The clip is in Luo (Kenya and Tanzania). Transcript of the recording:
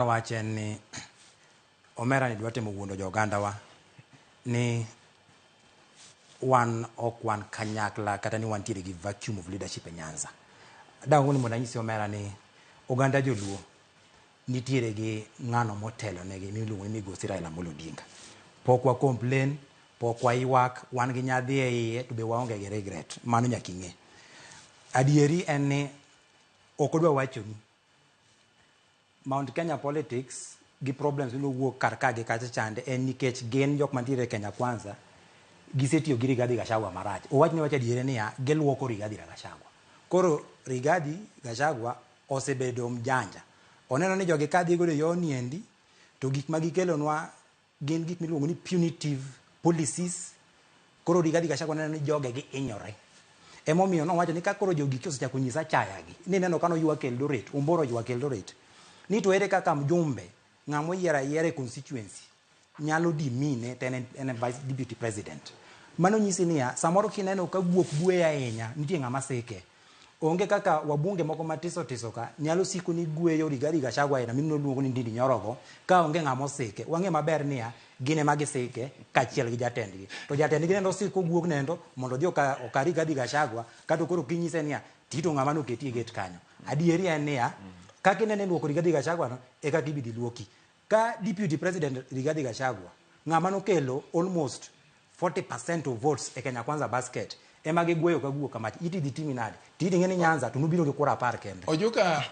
wache ni omera ni dwate mugundo joganda wa ni wan okwan kanyakla kata ni wan tiere gi vacuum of leadership e Nyanza. Dangu ni monanyisi omera ni oganda joluo nitiere gi ng'ano motelo negi miluongo ni Migosi Raila Amolo Odinga. Pokwa complain, pokwa ywak, wan gi nyadhi e iye to be waonge gi regret. Mano nyaka ing'e. Adieri en ni ok odwa wacho ni Mount Kenya politics gi problems no wuok kar ka gi kacha chande en nikech gen jok mantiere Kenya Kwanza gisetiyo gi Rigathi Gachagua marach. Owach ni wacha diere niya giluoko Rigathi Gachagua. Koro Rigathi Gachagua osebedo mjanja. Oneno ni jogi kadhi godo yo niendi to gik magikelonwa gin gik miluongo ni punitive policies. Koro Rigathi Gachagua neno ni joge gi inyore. Emomiyo nowacho ni ka koro jogi osechako nyisa chayagi ni neno kano ywak Eldoret, umboro ywak Eldoret. Ni to ere kaka mjumbe ng'amo yiere constituency nyalo dimine tene en vice deputy president. Mano nyisi niya samoro kineno ka guok bueya ahinya nitie ng'ama sike. Onge kaka wabunge moko matiso tiso ka nyalo siko ni gweyo Rigathi Gachagua ena mino luongo ni Ndindi Nyorogo ka onge ng'ama sike. Wang'e maber niya gine magi sike kachiel gi jatendgi. To jatendgi nendo siko guok nendo mondo dhi oka Rigathi Gachagua kato koro kinyise niya tito ng'ama no keti e get kanyo. Adieri en niya kaka inene luoko Rigathi Gachagua no e kaka ibidi luoki. Ka deputy president Rigathi Gachagua ng'ama no kelo almost 40% of votes e Kenya Kwanza basket ema gigweyo ka guok kamach iti di timi nade tidi ng'eni Nyanza to nubiro gi kura 10 kende. Ojuka